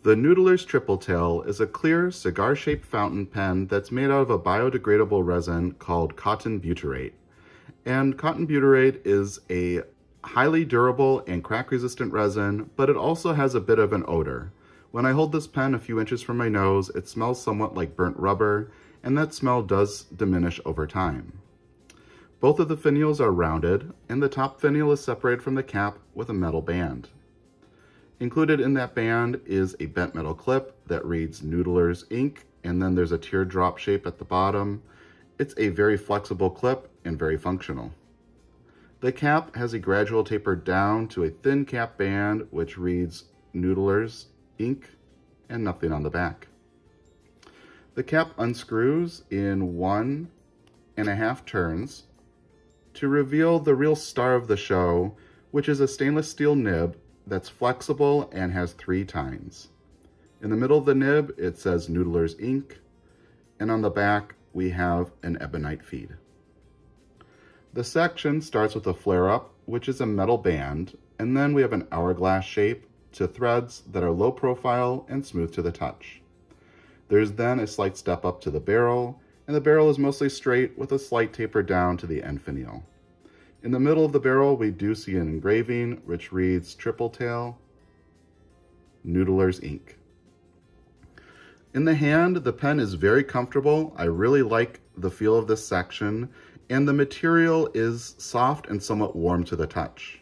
The Noodler's Triple Tail is a clear, cigar-shaped fountain pen that's made out of a biodegradable resin called cotton butyrate. And cotton butyrate is a highly durable and crack-resistant resin, but it also has a bit of an odor. When I hold this pen a few inches from my nose, it smells somewhat like burnt rubber, and that smell does diminish over time. Both of the finials are rounded, and the top finial is separated from the cap with a metal band. Included in that band is a bent metal clip that reads Noodler's Ink, and then there's a teardrop shape at the bottom. It's a very flexible clip and very functional. The cap has a gradual taper down to a thin cap band which reads Noodler's Ink and nothing on the back. The cap unscrews in 1.5 turns to reveal the real star of the show, which is a stainless steel nib that's flexible and has 3 tines. In the middle of the nib, it says Noodler's Ink, and on the back, we have an ebonite feed. The section starts with a flare-up, which is a metal band, and then we have an hourglass shape to threads that are low profile and smooth to the touch. There's then a slight step up to the barrel, and the barrel is mostly straight with a slight taper down to the end finial. In the middle of the barrel, we do see an engraving which reads Triple Tail, Noodler's Ink. In the hand, the pen is very comfortable. I really like the feel of this section, and the material is soft and somewhat warm to the touch.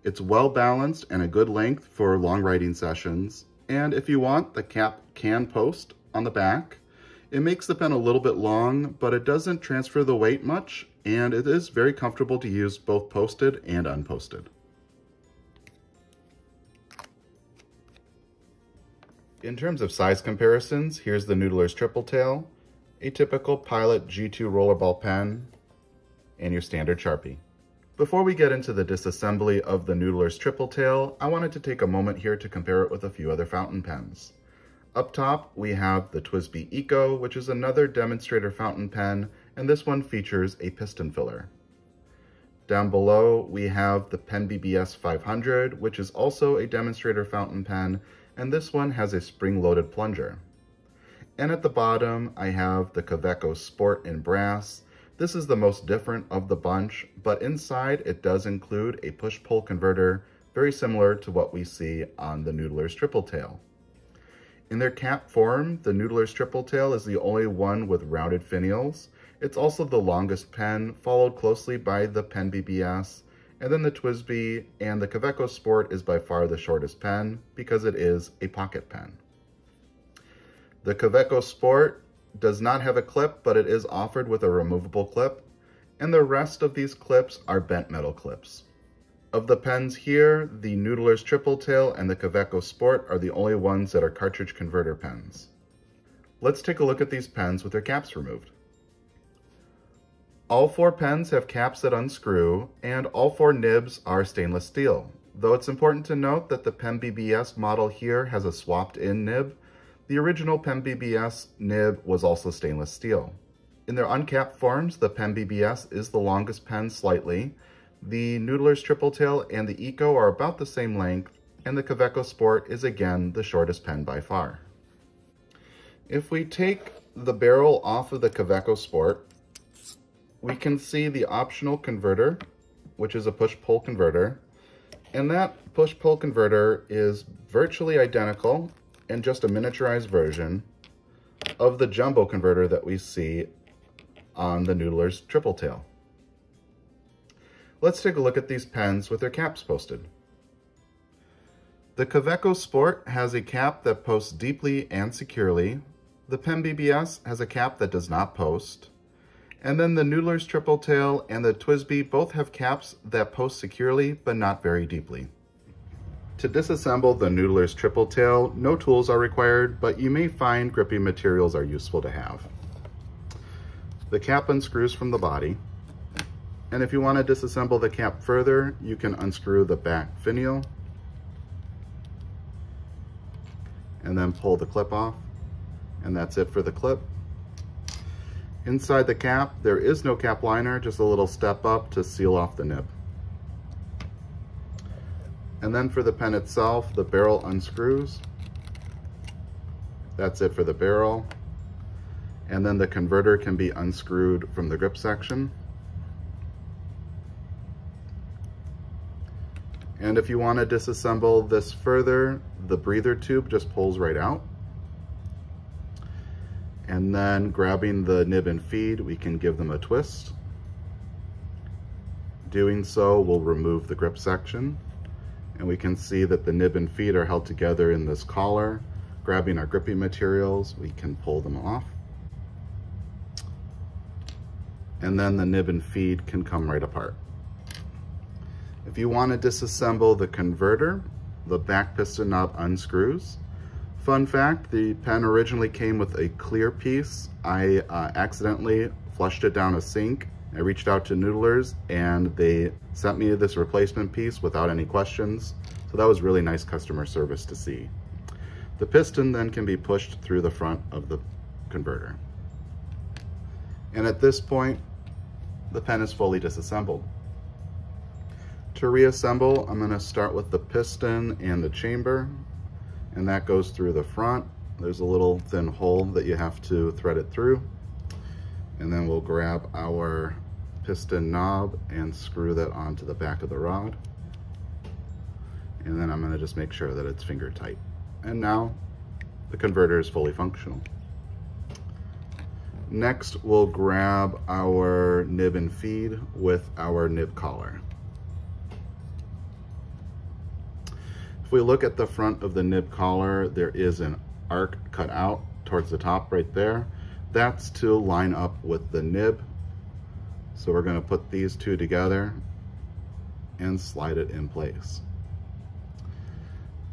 It's well balanced and a good length for long writing sessions, and if you want, the cap can post on the back. It makes the pen a little bit long, but it doesn't transfer the weight much, and it is very comfortable to use both posted and unposted. In terms of size comparisons, here's the Noodler's Triple Tail, a typical Pilot G2 rollerball pen, and your standard Sharpie. Before we get into the disassembly of the Noodler's Triple Tail, I wanted to take a moment here to compare it with a few other fountain pens. Up top, we have the TWSBI Eco, which is another demonstrator fountain pen, and this one features a piston filler. Down below, we have the PenBBS 500, which is also a demonstrator fountain pen, and this one has a spring-loaded plunger. And at the bottom, I have the Kaweco Sport in brass. This is the most different of the bunch, but inside it does include a push-pull converter, very similar to what we see on the Noodler's Triple Tail. In their cap form, the Noodler's Triple Tail is the only one with rounded finials. It's also the longest pen, followed closely by the PenBBS, and then the TWSBI and the Kaweco Sport is by far the shortest pen because it is a pocket pen. The Kaweco Sport does not have a clip, but it is offered with a removable clip, and the rest of these clips are bent metal clips. Of the pens here, the Noodler's Triple Tail and the Kaweco Sport are the only ones that are cartridge converter pens. Let's take a look at these pens with their caps removed. All 4 pens have caps that unscrew, and all 4 nibs are stainless steel. Though it's important to note that the PenBBS model here has a swapped-in nib, the original PenBBS nib was also stainless steel. In their uncapped forms, the PenBBS is the longest pen slightly. The Noodler's Triple Tail and the Eco are about the same length, and the Kaweco Sport is again the shortest pen by far. If we take the barrel off of the Kaweco Sport, we can see the optional converter, which is a push-pull converter, and that push-pull converter is virtually identical and just a miniaturized version of the jumbo converter that we see on the Noodler's Triple Tail. Let's take a look at these pens with their caps posted. The Kaweco Sport has a cap that posts deeply and securely. The PenBBS has a cap that does not post. And then the Noodler's Triple Tail and the TWSBI both have caps that post securely, but not very deeply. To disassemble the Noodler's Triple Tail, no tools are required, but you may find gripping materials are useful to have. The cap unscrews from the body, and if you want to disassemble the cap further, you can unscrew the back finial and then pull the clip off, and that's it for the clip. Inside the cap, there is no cap liner, just a little step up to seal off the nib. And then for the pen itself, the barrel unscrews, That's it for the barrel. And then the converter can be unscrewed from the grip section. And if you want to disassemble this further, the breather tube just pulls right out. And then grabbing the nib and feed, we can give them a twist. Doing so will remove the grip section. And we can see that the nib and feed are held together in this collar. Grabbing our gripping materials, we can pull them off. And then the nib and feed can come right apart. If you want to disassemble the converter, the back piston knob unscrews. Fun fact, the pen originally came with a clear piece. I accidentally flushed it down a sink. I reached out to Noodlers and they sent me this replacement piece without any questions. So that was really nice customer service to see. The piston then can be pushed through the front of the converter. And at this point, the pen is fully disassembled. To reassemble, I'm going to start with the piston and the chamber, and that goes through the front. There's a little thin hole that you have to thread it through. And then we'll grab our piston knob and screw that onto the back of the rod. And then I'm going to just make sure that it's finger tight. And now the converter is fully functional. Next, we'll grab our nib and feed with our nib collar. If we look at the front of the nib collar, there is an arc cut out towards the top right there. That's to line up with the nib. So we're going to put these two together and slide it in place.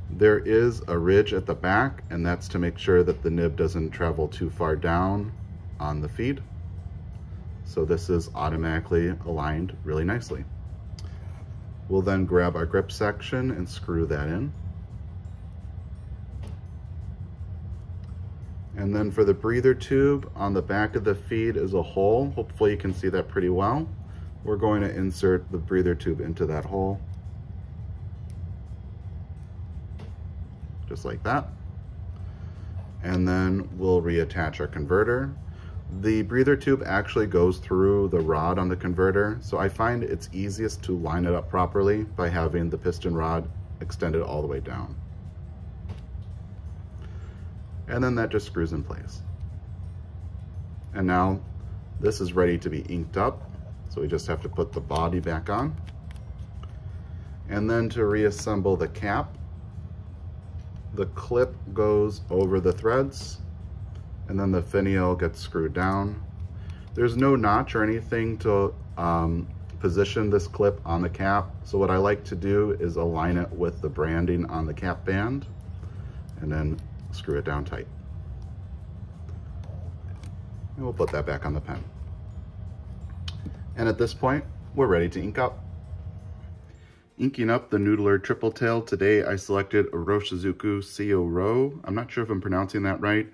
There is a ridge at the back, and that's to make sure that the nib doesn't travel too far down on the feed. So this is automatically aligned really nicely. We'll then grab our grip section and screw that in. And then for the breather tube, on the back of the feed is a hole. Hopefully you can see that pretty well. We're going to insert the breather tube into that hole. Just like that. And then we'll reattach our converter. The breather tube actually goes through the rod on the converter, so I find it's easiest to line it up properly by having the piston rod extended all the way down. And then that just screws in place. And now this is ready to be inked up, so we just have to put the body back on. And then to reassemble the cap, the clip goes over the threads, and then the finial gets screwed down. There's no notch or anything to position this clip on the cap, so what I like to do is align it with the branding on the cap band and then screw it down tight. And we'll put that back on the pen. And at this point, we're ready to ink up. Inking up the Noodler Triple Tail, today I selected Iroshizuku Seo Ro. I'm not sure if I'm pronouncing that right,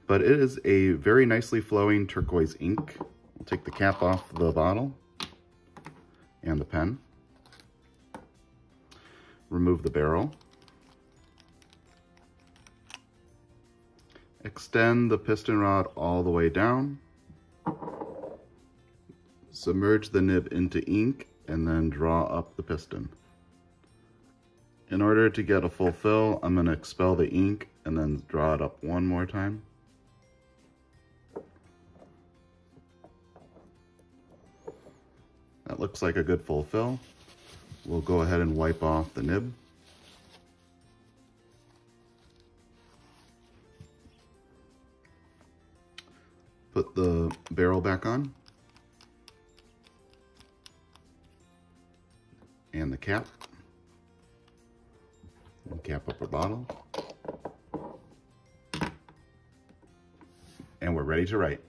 but it is a very nicely flowing turquoise ink. We'll take the cap off the bottle and the pen. Remove the barrel. Extend the piston rod all the way down. Submerge the nib into ink and then draw up the piston. In order to get a full fill, I'm going to expel the ink and then draw it up one more time. That looks like a good full fill. We'll go ahead and wipe off the nib. Put the barrel back on. And the cap. And cap up our bottle. And we're ready to write.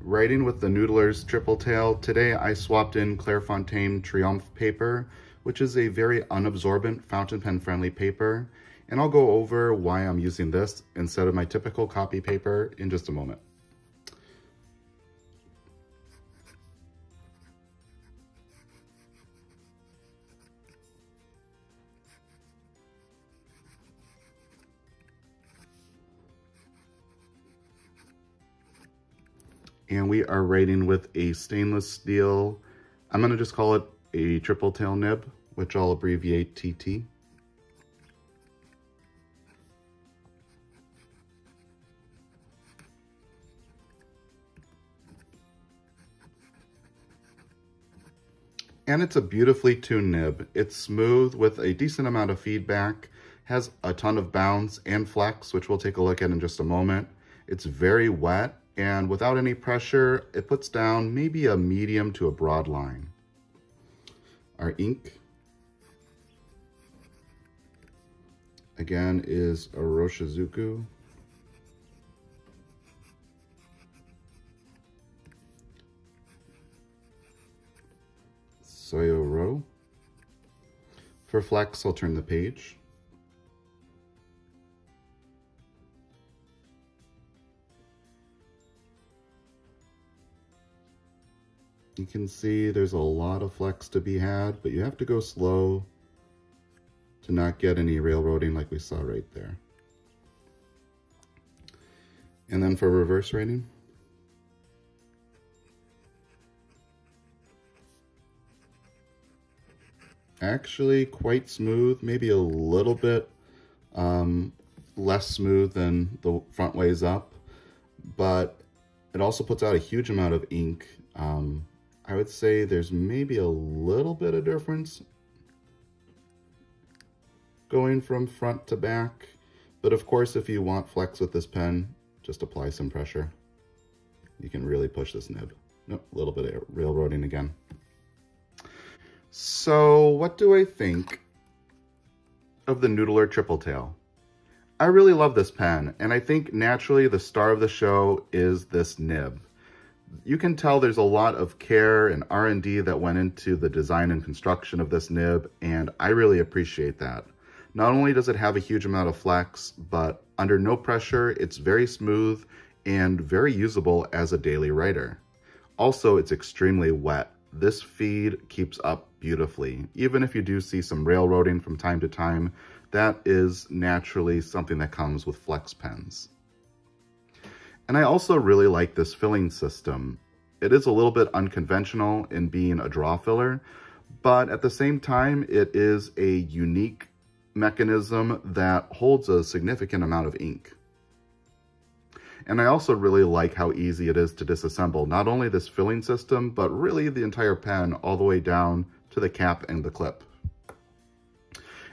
Writing with the Noodler's Triple Tail, today I swapped in Clairefontaine Triomphe paper, which is a very unabsorbent fountain pen friendly paper, and I'll go over why I'm using this instead of my typical copy paper in just a moment. And we are writing with a stainless steel, I'm gonna just call it a triple tail nib, which I'll abbreviate TT. And it's a beautifully tuned nib. It's smooth with a decent amount of feedback, has a ton of bounce and flex, which we'll take a look at in just a moment. It's very wet, and without any pressure, it puts down maybe a medium to a broad line. Our ink, again, is Iroshizuku. Soyoro. For flex, I'll turn the page. You can see there's a lot of flex to be had, but you have to go slow to not get any railroading like we saw right there. And then for reverse writing, actually quite smooth, maybe a little bit less smooth than the front ways up, but it also puts out a huge amount of ink. I would say there's maybe a little bit of difference going from front to back, but of course if you want flex with this pen, just apply some pressure. You can really push this nib. Nope, a little bit of railroading again. So what do I think of the Noodler Triple Tail? I really love this pen, and I think naturally the star of the show is this nib. You can tell there's a lot of care and R&D that went into the design and construction of this nib, and I really appreciate that. Not only does it have a huge amount of flex, but under no pressure, it's very smooth and very usable as a daily writer. Also, it's extremely wet. This feed keeps up beautifully. Even if you do see some railroading from time to time, that is naturally something that comes with flex pens. And I also really like this filling system. It is a little bit unconventional in being a draw filler, but at the same time, it is a unique mechanism that holds a significant amount of ink. And I also really like how easy it is to disassemble not only this filling system, but really the entire pen all the way down to the cap and the clip.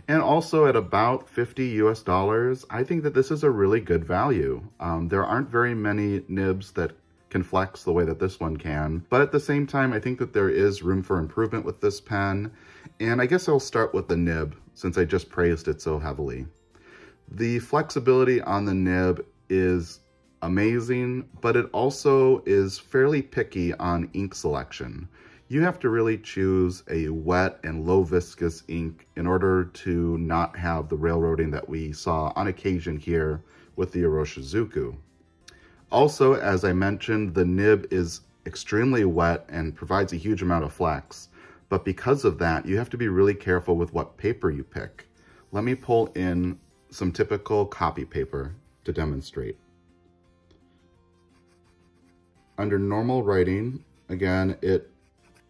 And also at about $50 US, I think that this is a really good value. There aren't very many nibs that can flex the way that this one can, but at the same time, I think that there is room for improvement with this pen. And I guess I'll start with the nib since I just praised it so heavily. The flexibility on the nib is amazing, but it also is fairly picky on ink selection. You have to really choose a wet and low viscous ink in order to not have the railroading that we saw on occasion here with the Iroshizuku. Also, as I mentioned, the nib is extremely wet and provides a huge amount of flex, but because of that, you have to be really careful with what paper you pick. Let me pull in some typical copy paper to demonstrate. Under normal writing, again, it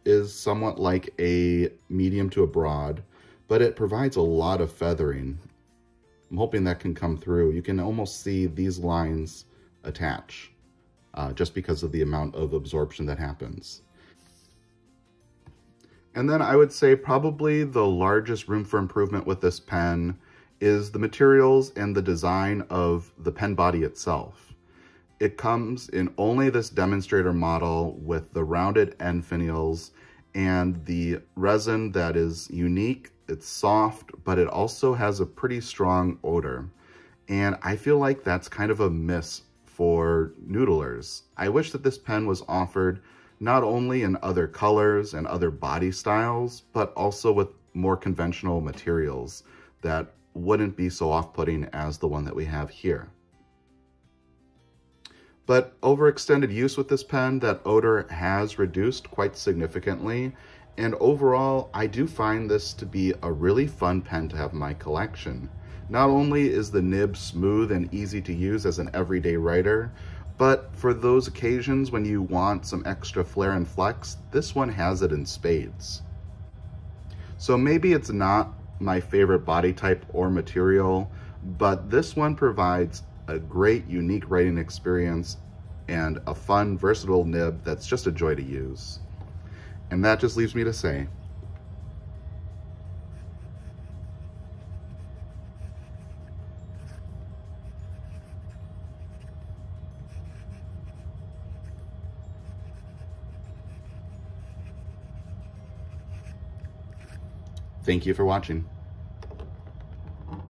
is somewhat like a medium to a broad, but it provides a lot of feathering. I'm hoping that can come through. You can almost see these lines attach just because of the amount of absorption that happens. And then I would say probably the largest room for improvement with this pen is the materials and the design of the pen body itself. It comes in only this demonstrator model with the rounded end finials and the resin that is unique. It's soft, but it also has a pretty strong odor. And I feel like that's kind of a miss for noodlers. I wish that this pen was offered not only in other colors and other body styles, but also with more conventional materials that wouldn't be so off-putting as the one that we have here. But over extended use with this pen, that odor has reduced quite significantly. And overall, I do find this to be a really fun pen to have in my collection. Not only is the nib smooth and easy to use as an everyday writer, But for those occasions when you want some extra flair and flex, this one has it in spades. So maybe it's not my favorite body type or material, but this one provides a great unique writing experience and a fun, versatile nib that's just a joy to use. And that just leaves me to say, thank you for watching.